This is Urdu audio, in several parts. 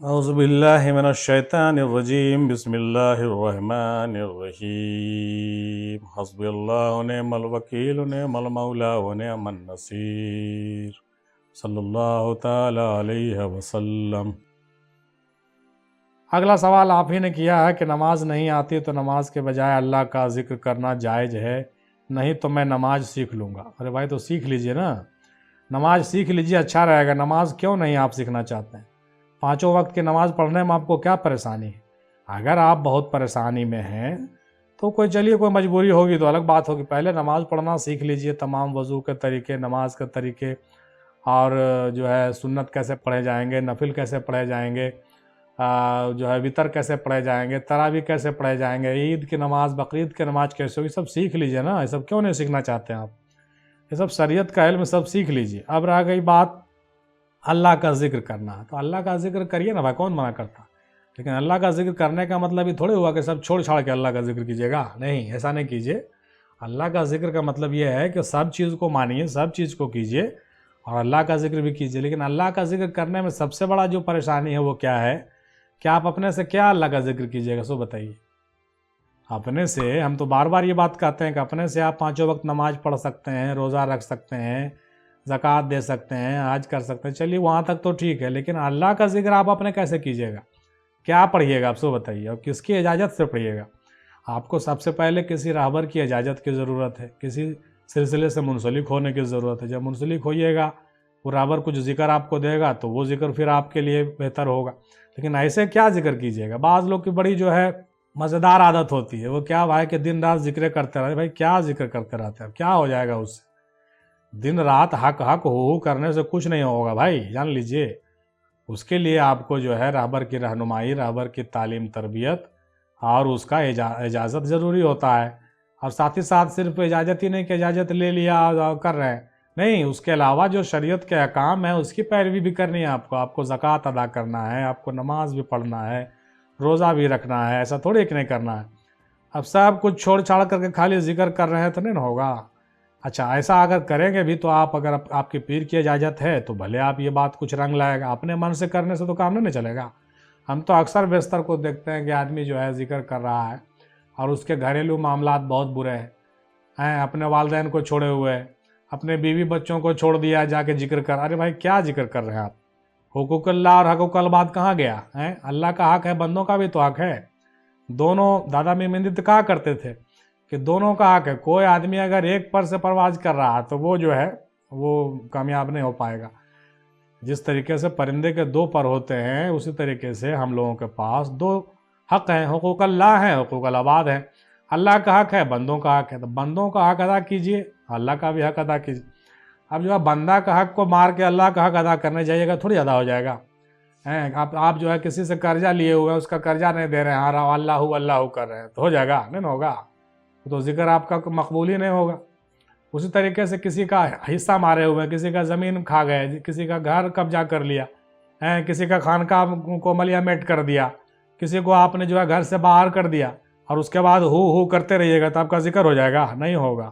اعوذ باللہ من الشیطان الرجیم بسم اللہ الرحمن الرحیم حسبی اللہ نعم الوکیل نعم المولا ونعم النصیر صلی اللہ تعالی علیہ وسلم۔ اگلا سوال آپ ہی نے کیا ہے کہ نماز نہیں آتی تو نماز کے بجائے اللہ کا ذکر کرنا جائز ہے، نہیں تو میں نماز سیکھ لوں گا۔ ارے بھائی تو سیکھ لیجئے نا، نماز سیکھ لیجئے، اچھا رہے گا۔ نماز کیوں نہیں آپ سیکھنا چاہتے ہیں؟ 5 وقت کی نماز پڑھنے میں آپ کو کیا پریشانی ہے؟ اگر آپ بہت پریشانی میں ہیں تو کوئی مجبوری ہوگی تو الگ بات ہوگی، پہلے نماز پڑھنا سیکھ لیجئے، تمام وضو کے طریقے، نماز کے طریقے، اور جو ہے سنت کیسے پڑھے جائیں گے، نفل کیسے پڑھے جائیں گے، جو ہے وتر کیسے پڑھے جائیں گے، تراویح کیسے پڑھے جائیں گے، عید کی نماز، بقرعید کی نماز کیسے ہوگی، سب سیکھ لیجئے نا۔ یہ سب کیوں نہیں سیکھنا چاہتے ہیں آپ؟ یہ سب شریعت کا علم سب سیکھ لیجئے۔ اب رہ گئی بات اللہ کا ذکر کرنا، تو اللہ کا ذکر کریے نا بھائی، کون منع کرتا؟ لیکن اللہ کا ذکر کرنے کا مطلب یہ تھوڑی ہوا کہ سب چھوڑ چھاڑ کے اللہ کا ذکر کیجیے گا، نہیں، ایسا نہیں کیجیے۔ اللہ کا ذکر کا مطلب یہ ہے کہ سب چیز کو مانیے، سب چیز کو کیجیے اور اللہ کا ذکر بھی کیجیے۔ لیکن اللہ کا ذکر کرنے میں سب سے بڑا جو پریشانی ہے وہ کیا ہے کہ آپ اپنے سے کیا اللہ کا ذکر کیجیے گا، سو بتائیے۔ اپنے سے ہم تو بار بار یہ بات کہتے ہیں کہ اپنے سے آپ 5 وقت نماز پڑھ سکتے ہیں، روزہ رکھ سکتے ہیں، زکوٰۃ دے سکتے ہیں، حج کر سکتے ہیں، چلیے وہاں تک تو ٹھیک ہے، لیکن اللہ کا ذکر آپ اپنے کیسے کیجیے گا؟ کیا پڑھیے گا آپ، سو بتائیے، اور کس کی اجازت سے پڑھیے گا؟ آپ کو سب سے پہلے کسی راہبر کی اجازت کی ضرورت ہے، کسی سلسلے سے منسلک ہونے کی ضرورت ہے۔ جب منسلک ہوئیے گا، وہ راہبر کچھ ذکر آپ کو دے گا تو وہ ذکر پھر آپ کے لیے بہتر ہوگا۔ لیکن ایسے کیا ذکر کیجیے گا؟ بعض لوگ کی بڑی جو ہے مزیدار عادت ہوتی ہے، وہ کیا بھائی کہ دن رات ذکر کرتے رہتے۔ بھائی کیا ذکر کرتے رہتے ہیں؟ کیا ہو جائے گا اس سے؟ دن رات حق ہو کرنے سے کچھ نہیں ہوگا بھائی، جان لیجئے۔ اس کے لیے آپ کو جو ہے راہبر کی رہنمائی، راہبر کی تعلیم تربیت اور اس کا اجازت ضروری ہوتا ہے۔ اور ساتھ ہی ساتھ صرف اجازت ہی نہیں کہ اجازت لے لیا اور کر رہے ہیں، نہیں، اس کے علاوہ جو شریعت کے احکام ہیں اس کی پیروی بھی کرنی ہے آپ کو زکوٰۃ ادا کرنا ہے، آپ کو نماز بھی پڑھنا ہے، روزہ بھی رکھنا ہے، ایسا تھوڑی کہ نہیں کرنا ہے۔ اب سب کچھ چھوڑ چھاڑ کر کے خالی ذکر کر رہے ہیں تو نہیں ہوگا۔ اچھا، ایسا اگر کریں گے بھی تو اگر آپ کے پیر کی اجازت ہے تو بھلے آپ یہ بات کچھ رنگ لائے گا، اپنے من سے کرنے سے تو کام نہیں چلے گا۔ ہم تو اکثر بیشتر کو دیکھتے ہیں کہ آدمی جو ہے ذکر کر رہا ہے اور اس کے گھریلو معاملات بہت برے ہیں، اپنے والدین کو چھوڑے ہوئے، اپنے بیوی بچوں کو چھوڑ دیا، جا کے ذکر کر۔ ارے بھائی کیا ذکر کر رہے ہیں آپ؟ حقوق اللہ اور حقوق العباد کہاں گیا ہے؟ اللہ کا حق ہے، بندوں کا بھی تو حق ہے۔ دونوں دادا مندی تو کہا کرتے تھے کہ دونوں کا حق ہے۔ کوئی آدمی اگر ایک پر سے پرواز کر رہا ہے تو وہ جو ہے وہ کامیاب نہیں ہو پائے گا۔ جس طریقے سے پرندے کے 2 پر ہوتے ہیں، اسی طریقے سے ہم لوگوں کے پاس 2 حق ہیں، حقوق اللہ ہیں، حقوق العباد ہیں۔ اللہ کا حق ہے، بندوں کا حق ہے، تو بندوں کا حق ادا کیجئے، اللہ کا بھی حق ادا کیجئے۔ اب جو ہے بندہ کا حق کو مار کے اللہ کا حق ادا کرنے جائیے گا، تھوڑی ادا ہو جائے گا۔ آپ جو ہے کسی سے قرضہ لیے ہوئے ہیں، اس کا قرضہ نہیں دے رہے ہیں، اللہ کر رہے ہیں، تو ہو جائے گا؟ نہیں ہوگا، تو ذکر آپ کا مقبول ہی نہیں ہوگا۔ اسی طریقے سے کسی کا حصہ مارے ہوئے، کسی کا زمین کھا گئے، کسی کا گھر قبضہ کر لیا، کسی کا خانقاہ کو ملیا میٹ کر دیا، کسی کو آپ نے جو ہے گھر سے باہر کر دیا، اور اس کے بعد ہو کرتے رہیے گا تو آپ کا ذکر ہو جائے گا؟ نہیں ہوگا۔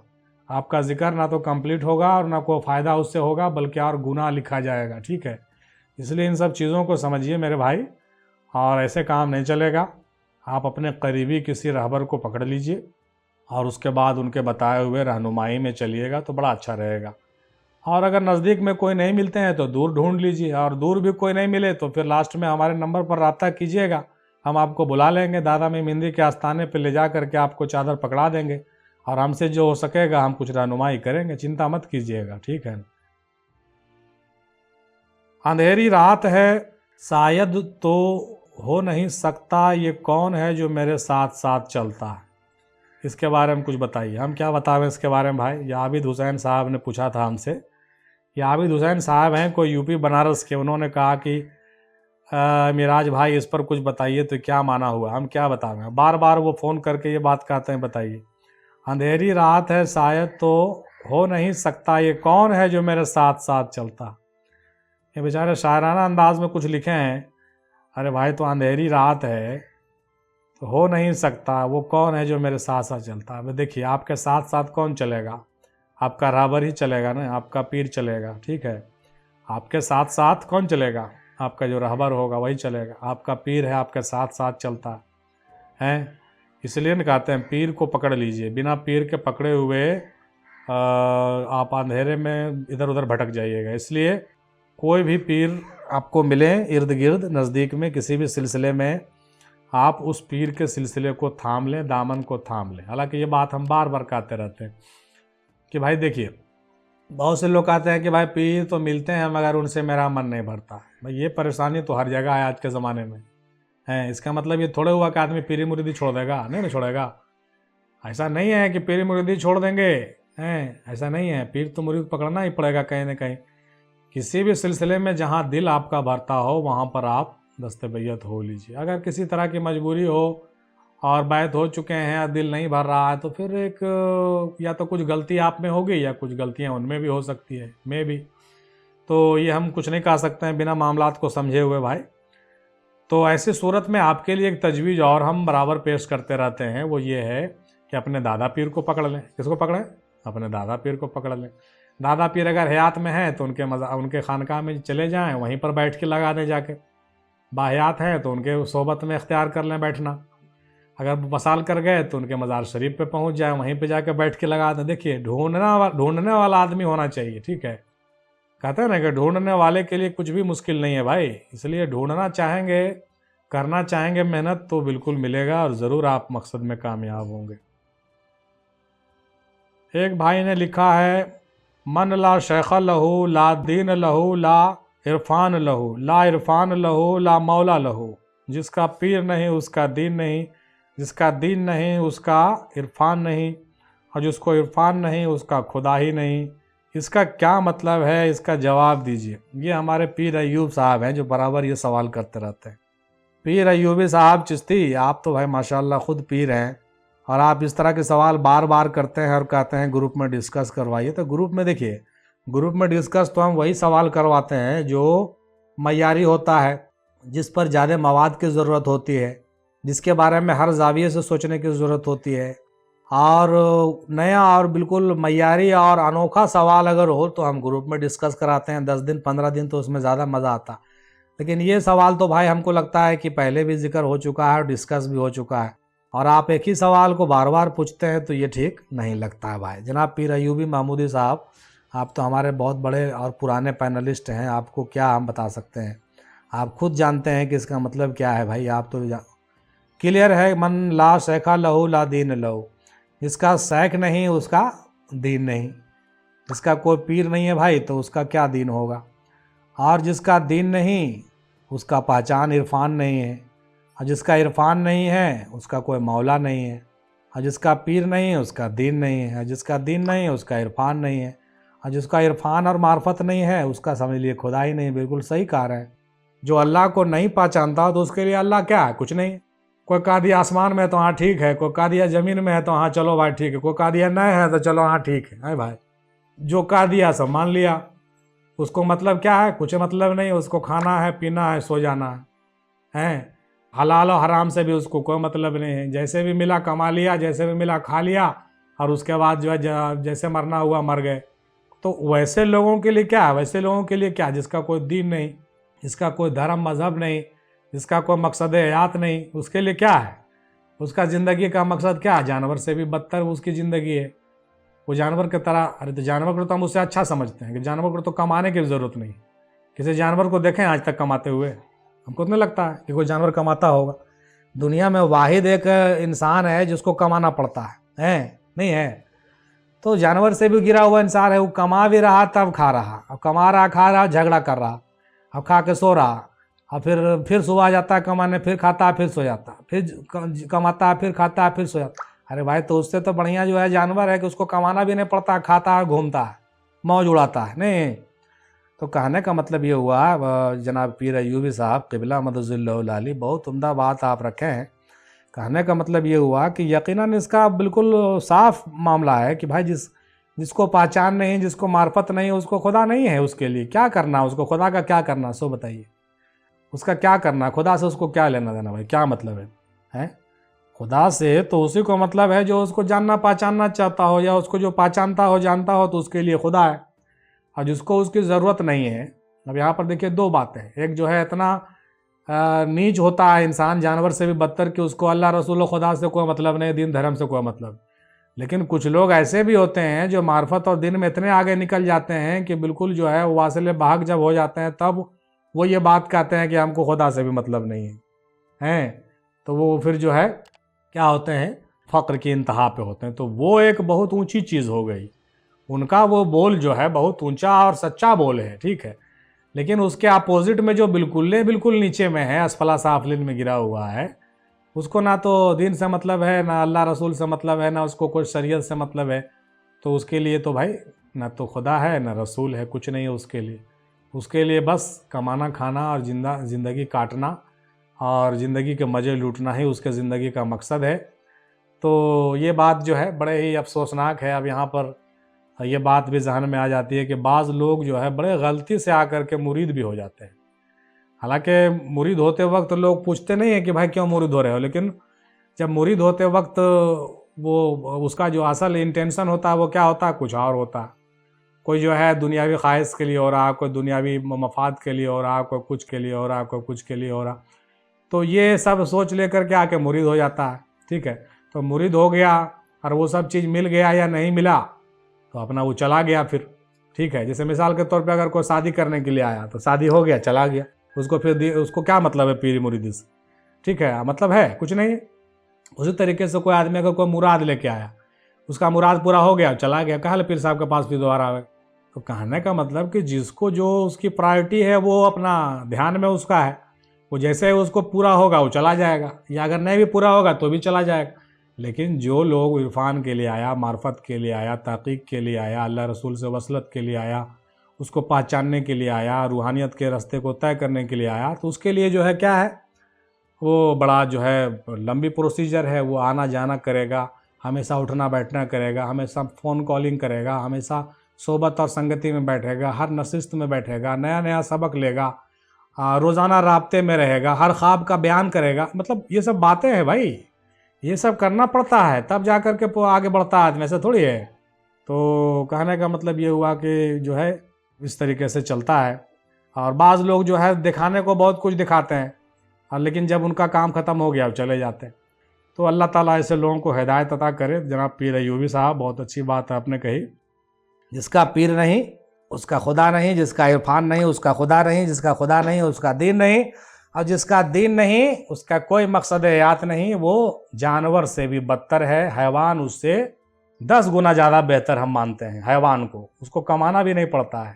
آپ کا ذکر نہ تو کمپلیٹ ہوگا اور نہ کوئی فائدہ اس سے ہوگا، بلکہ اور گناہ لکھا جائے گا، ٹھیک ہے؟ اس لیے ان سب چیزوں کو سمجھیے میرے بھائی، اور ایسے کام نہیں چلے گا۔ آپ اپنے قریبی کسی رہبر کو پکڑ لیجئے اور اس کے بعد ان کے بتائے ہوئے رہنمائی میں چلیے گا تو بڑا اچھا رہے گا۔ اور اگر نزدیک میں کوئی نہیں ملتے ہیں تو دور ڈھونڈ لیجئے، اور دور بھی کوئی نہیں ملے تو پھر لاسٹ میں ہمارے نمبر پر رابطہ کیجئے گا، ہم آپ کو بلا لیں گے، دادا میں مندی کے آستانے پہ لے جا کر کے آپ کو چادر پکڑا دیں گے، اور ہم سے جو ہو سکے گا ہم کچھ رہنمائی کریں گے، چنتا مت کیجئے گا، ٹھیک ہے؟ اندھیری رات ہے، شاید تو ہو نہیں سکتا یہ کون ہے جو میرے ساتھ ساتھ چلتا ہے؟ اس کے بارے میں کچھ بتائیے۔ ہم کیا بتاویں اس کے بارے میں بھائی؟ یہ عابد حسین صاحب نے پوچھا تھا ہم سے۔ یہ عابد حسین صاحب ہیں کوئی یو پی بنارس کے، انہوں نے کہا کہ معراج بھائی اس پر کچھ بتائیے، تو کیا معنی ہوا؟ ہم کیا بتاویں؟ بار بار وہ فون کر کے یہ بات کہتے ہیں، بتائیے۔ اندھیری رات ہے، شاید تو ہو نہیں سکتا یہ کون ہے جو میرے ساتھ ساتھ چلتا۔ یہ بیچارے شاعرانہ انداز میں کچھ لکھے ہیں۔ ارے بھائی تو اندھیری رات ہے تو ہو نہیں سکتا وہ کون ہے جو میرے ساتھ ساتھ چلتا ہے۔ دیکھیے آپ کے ساتھ ساتھ کون چلے گا؟ آپ کا راہبر ہی چلے گا نا، آپ کا پیر چلے گا، ٹھیک ہے؟ آپ کے ساتھ ساتھ کون چلے گا؟ آپ کا جو رہبر ہوگا وہی چلے گا، آپ کا پیر ہے آپ کے ساتھ ساتھ چلتا ہے۔ اس لیے نہ کہتے ہیں پیر کو پکڑ لیجئے، بنا پیر کے پکڑے ہوئے آپ اندھیرے میں ادھر ادھر بھٹک جائیے گا۔ اس لیے کوئی بھی پیر آپ کو ملے ارد گرد نزدیک میں کسی بھی سلسلے میں، آپ اس پیر کے سلسلے کو تھام لیں، دامن کو تھام لیں۔ حالانکہ یہ بات ہم بار بار کہتے رہتے ہیں کہ بھائی دیکھیے، بہت سے لوگ کہتے ہیں کہ بھائی پیر تو ملتے ہیں مگر ان سے میرا من نہیں بھرتا۔ بھائی یہ پریشانی تو ہر جگہ ہے آج کے زمانے میں ہے۔ اس کا مطلب یہ تھوڑے ہوا کہ آدمی پیری مریدی چھوڑ دے گا، نہیں چھوڑے گا۔ ایسا نہیں ہے کہ پیری مریدی چھوڑ دیں گے، ایسا نہیں ہے، پیر تو مرید پکڑنا ہی پڑے گا کہیں نہ کہیں۔ کسی بھی سلسلے میں جہاں دل آپ کا بھرتا ہو وہاں پر آپ دست بیعت ہو لیجیے۔ اگر کسی طرح کی مجبوری ہو اور بیعت ہو چکے ہیں اور دل نہیں بھر رہا ہے تو پھر ایک یا تو کچھ غلطی آپ میں ہوگی یا کچھ غلطیاں ان میں بھی ہو سکتی ہے، میں بھی، تو یہ ہم کچھ نہیں کہہ سکتے ہیں بنا معاملات کو سمجھے ہوئے بھائی۔ تو ایسی صورت میں آپ کے لیے ایک تجویز اور ہم برابر پیش کرتے رہتے ہیں، وہ یہ ہے کہ اپنے دادا پیر کو پکڑ لیں۔ کس کو پکڑیں؟ اپنے دادا پیر کو پکڑ لیں۔ دادا پیر اگر حیات میں ہیں تو ان کے خانقاہ میں چلے جائیں، وہیں پر بیٹھ کے لگا دیں جا کے۔ باحیات ہیں تو ان کے صحبت میں اختیار کر لیں بیٹھنا۔ اگر وصال کر گئے تو ان کے مزار شریف پہ پہنچ جائیں، وہیں پہ جا کے بیٹھ کے لگا دیں۔ دیکھیے ڈھونڈنے والا آدمی ہونا چاہیے، ٹھیک ہے؟ کہتے ہیں نا کہ ڈھونڈنے والے کے لیے کچھ بھی مشکل نہیں ہے بھائی۔ اس لیے ڈھونڈنا چاہیں گے، کرنا چاہیں گے محنت تو بالکل ملے گا اور ضرور آپ مقصد میں کامیاب ہوں گے۔ ایک بھائی نے لکھا ہے، من لا شیخ لہو لا دین لہو لا عرفان لہو، لا عرفان لہو لا مولا لہو۔ جس کا پیر نہیں اس کا دین نہیں، جس کا دین نہیں اس کا عرفان نہیں، اور جس کو عرفان نہیں اس کا خدا ہی نہیں۔ اس کا کیا مطلب ہے؟ اس کا جواب دیجیے۔ یہ ہمارے پیر ایوب صاحب ہیں جو برابر یہ سوال کرتے رہتے ہیں۔ پیر ایوبی صاحب چشتی، آپ تو بھائی ماشاءاللہ خود پیر ہیں اور آپ اس طرح کے سوال بار بار کرتے ہیں اور کہتے ہیں گروپ میں ڈسکس کروائیے۔ تو گروپ میں دیکھیے، گروپ میں ڈسکس تو ہم وہی سوال کرواتے ہیں جو معیاری ہوتا ہے، جس پر زیادہ مواد کی ضرورت ہوتی ہے، جس کے بارے میں ہر زاویے سے سوچنے کی ضرورت ہوتی ہے، اور نیا اور بالکل معیاری اور انوکھا سوال اگر ہو تو ہم گروپ میں ڈسکس کراتے ہیں 10 دن 15 دن، تو اس میں زیادہ مزہ آتا۔ لیکن یہ سوال تو بھائی ہم کو لگتا ہے کہ پہلے بھی ذکر ہو چکا ہے اور ڈسکس بھی ہو چکا ہے، اور آپ ایک ہی سوال کو بار بار پوچھتے ہیں تو یہ ٹھیک نہیں لگتا ہے بھائی۔ جناب پیر ایوبی محمودی صاحب، آپ تو ہمارے بہت بڑے اور پرانے پینلسٹ ہیں، آپ کو کیا ہم بتا سکتے ہیں؟ آپ خود جانتے ہیں کہ اس کا مطلب کیا ہے بھائی، آپ تو کلیئر ہے۔ من لا شیخ لہو لا دین لہو، جس کا شیخ نہیں اس کا دین نہیں، جس کا کوئی پیر نہیں ہے بھائی تو اس کا کیا دین ہوگا، اور جس کا دین نہیں اس کا پہچان عرفان نہیں ہے، اور جس کا عرفان نہیں ہے اس کا کوئی مولا نہیں ہے، اور جس کا پیر نہیں اس کا دین نہیں ہے، اور جس کا دین نہیں اس کا عرفان نہیں ہے، اور جس کا عرفان اور معرفت نہیں ہے اس کا سمجھ لیے خدا ہی نہیں۔ بالکل صحیح کہا رہے ہیں۔ جو اللہ کو نہیں پہچانتا تو اس کے لیے اللہ کیا ہے؟ کچھ نہیں۔ کوئی کہہ دیا آسمان میں تو ہاں ٹھیک ہے، کوئی کہہ دیا زمین میں ہے تو ہاں چلو بھائی ٹھیک ہے، کوئی کہہ دیا نہیں ہے تو چلو ہاں ٹھیک ہے بھائی۔ جو کہہ دیا سب مان لیا، اس کو مطلب کیا ہے؟ کچھ مطلب نہیں، اس کو کھانا ہے، پینا ہے، سو جانا ہے، حلال و حرام سے بھی اس کو کوئی مطلب نہیں ہے۔ جیسے بھی ملا کما لیا، جیسے بھی ملا کھا لیا، اور اس کے بعد جو ہے جیسے مرنا ہوا مر گئے۔ تو ویسے لوگوں کے لیے کیا ہے؟ ویسے لوگوں کے لیے کیا؟ جس کا کوئی دین نہیں، جس کا کوئی دھرم مذہب نہیں، جس کا کوئی مقصد حیات نہیں، اس کے لیے کیا ہے؟ اس کا زندگی کا مقصد کیا ہے؟ جانور سے بھی بدتر اس کی زندگی ہے۔ وہ جانور کی طرح، ارے تو جانور کو تو ہم اس سے اچھا سمجھتے ہیں کہ جانور کو تو کمانے کی ضرورت نہیں۔ کسی جانور کو دیکھیں آج تک کماتے ہوئے؟ ہم کو نہیں لگتا ہے کہ کوئی جانور کماتا ہوگا۔ دنیا میں واحد ایک انسان ہے جس کو کمانا پڑتا ہے، نہیں ہے؟ تو جانور سے بھی گرا ہوا انسان ہے، وہ کما بھی رہا تب کھا رہا، اب کما رہا کھا رہا جھگڑا کر رہا، اب کھا کے سو رہا، اور پھر صبح جاتا ہے کمانے، پھر کھاتا ہے پھر سو جاتا ہے، پھر کماتا ہے پھر کھاتا ہے پھر سو جاتا ہے۔ ارے بھائی تو اس سے تو بڑھیا جو ہے جانور ہے کہ اس کو کمانا بھی نہیں پڑتا، کھاتا ہے گھومتا ہے، موج اڑاتا ہے، نہیں؟ تو کہنے کا مطلب یہ ہوا جناب پیر ایوبی صاحب قبلہ مدظ اللہ العالی، بہت عمدہ بات آپ رکھے ہیں۔ کہنے کا مطلب یہ ہوا کہ یقیناً اس کا بالکل صاف معاملہ ہے کہ بھائی جس کو پہچان نہیں، جس کو معرفت نہیں، اس کو خدا نہیں ہے۔ اس کے لیے کیا کرنا، اس کو خدا کا کیا کرنا، سو بتائیے، اس کا کیا کرنا؟ خدا سے اس کو کیا لینا دینا بھائی؟ کیا مطلب ہے؟ خدا سے تو اسی کو مطلب ہے جو اس کو جاننا پہچاننا چاہتا ہو، یا اس کو جو پہچانتا ہو جانتا ہو تو اس کے لیے خدا ہے، اور جس کو اس کی ضرورت نہیں ہے اب یہاں پر دیکھیے دو باتیں، ایک جو ہے اتنا نیچ ہوتا ہے انسان جانور سے بھی بدتر کہ اس کو اللہ رسول و خدا سے کوئی مطلب نہیں، دین دھرم سے کوئی مطلب. لیکن کچھ لوگ ایسے بھی ہوتے ہیں جو معرفت اور دین میں اتنے آگے نکل جاتے ہیں کہ بالکل جو ہے واصل بحق جب ہو جاتے ہیں تب وہ یہ بات کہتے ہیں کہ ہم کو خدا سے بھی مطلب نہیں ہے تو وہ پھر جو ہے کیا ہوتے ہیں، فقر کی انتہا پہ ہوتے ہیں. تو وہ ایک بہت اونچی چیز ہو گئی، ان کا وہ بول جو ہے بہت اونچا اور سچا بول ہے، ٹھیک ہے. لیکن اس کے اپوزٹ میں جو بالکل نیچے میں ہے، اسفلا سافلین میں گرا ہوا ہے، اس کو نہ تو دین سے مطلب ہے، نہ اللہ رسول سے مطلب ہے، نہ اس کو کوئی شریعت سے مطلب ہے. تو اس کے لیے تو بھائی نہ تو خدا ہے نہ رسول ہے، کچھ نہیں ہے اس کے لیے. اس کے لیے بس کمانا کھانا اور زندگی کاٹنا اور زندگی کے مزے لوٹنا ہی اس کے زندگی کا مقصد ہے. تو یہ بات جو ہے بڑے ہی افسوسناک ہے. اب یہاں پر یہ بات بھی ذہن میں آ جاتی ہے کہ بعض لوگ جو ہے بڑے غلطی سے آ کر کے مرید بھی ہو جاتے ہیں. حالانکہ مرید ہوتے وقت لوگ پوچھتے نہیں ہیں کہ بھائی کیوں مرید ہو رہے ہو، لیکن جب مرید ہوتے وقت وہ اس کا جو اصل انٹینشن ہوتا ہے وہ کیا ہوتا ہے، کچھ اور ہوتا ہے. کوئی جو ہے دنیاوی خواہش کے لیے ہو رہا، کوئی دنیاوی مفاد کے لیے ہو رہا، کوئی کچھ کے لیے ہو رہا، کوئی کچھ کے لیے ہو رہا. تو یہ سب سوچ لے کر کے آ کے مرید ہو جاتا ہے، ٹھیک ہے. تو مرید ہو گیا اور وہ سب چیز مل گیا یا نہیں ملا تو اپنا وہ چلا گیا پھر، ٹھیک ہے. جیسے مثال کے طور پہ اگر کوئی شادی کرنے کے لیے آیا تو شادی ہو گیا چلا گیا، اس کو پھر اس کو کیا مطلب ہے پیری مریدی سے، ٹھیک ہے، مطلب ہے کچھ نہیں. اسی طریقے سے کوئی آدمی اگر کوئی مراد لے کے آیا، اس کا مراد پورا ہو گیا چلا گیا، کہا پیر صاحب کے پاس پھر دوبارہ آئے. تو کہنے کا مطلب کہ جس کو جو اس کی پرائرٹی ہے وہ اپنا دھیان میں اس کا ہے، وہ جیسے اس کو پورا ہوگا وہ چلا جائے گا، یا اگر نہیں بھی پورا ہوگا تو بھی چلا جائے گا. لیکن جو لوگ عرفان کے لیے آیا، معرفت کے لیے آیا، تحقیق کے لیے آیا، اللہ رسول سے وصلت کے لیے آیا، اس کو پہچاننے کے لیے آیا، روحانیت کے راستے کو طے کرنے کے لیے آیا، تو اس کے لیے جو ہے کیا ہے، وہ بڑا جو ہے لمبی پروسیجر ہے. وہ آنا جانا کرے گا، ہمیشہ اٹھنا بیٹھنا کرے گا، ہمیشہ فون کالنگ کرے گا، ہمیشہ صحبت اور سنگتی میں بیٹھے گا، ہر نشست میں بیٹھے گا، نیا نیا سبق لے گا، روزانہ رابطے میں رہے گا، ہر خواب کا بیان کرے گا. مطلب یہ سب باتیں ہیں بھائی، یہ سب کرنا پڑتا ہے تب جا کر کے آگے بڑھتا ہے آدمی، ایسا تھوڑی ہے. تو کہنے کا مطلب یہ ہوا کہ جو ہے اس طریقے سے چلتا ہے. اور بعض لوگ جو ہے دکھانے کو بہت کچھ دکھاتے ہیں اور لیکن جب ان کا کام ختم ہو گیا وہ چلے جاتے ہیں. تو اللہ تعالیٰ ایسے لوگوں کو ہدایت عطا کرے. جناب پیر ایوبی صاحب بہت اچھی بات آپ نے کہی، جس کا پیر نہیں اس کا خدا نہیں، جس کا عرفان نہیں اس کا خدا نہیں، جس کا خدا نہیں اس کا دین نہیں، اور جس کا دین نہیں اس کا کوئی مقصد حیات نہیں. وہ جانور سے بھی بدتر ہے، حیوان اس سے 10 گنا زیادہ بہتر ہم مانتے ہیں حیوان کو. اس کو کمانا بھی نہیں پڑتا ہے.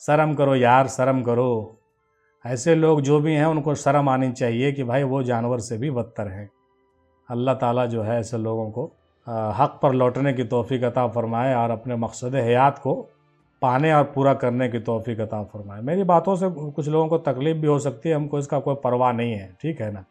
شرم کرو یار، شرم کرو. ایسے لوگ جو بھی ہیں ان کو شرم آنی چاہیے کہ بھائی وہ جانور سے بھی بدتر ہیں. اللہ تعالیٰ جو ہے ایسے لوگوں کو حق پر لوٹنے کی توفیق عطا فرمائے اور اپنے مقصد حیات کو پانے اور پورا کرنے کی توفیق عطا فرمائے. میری باتوں سے کچھ لوگوں کو تکلیف بھی ہو سکتی ہے، ہم کو اس کا کوئی پرواہ نہیں ہے، ٹھیک ہے نا.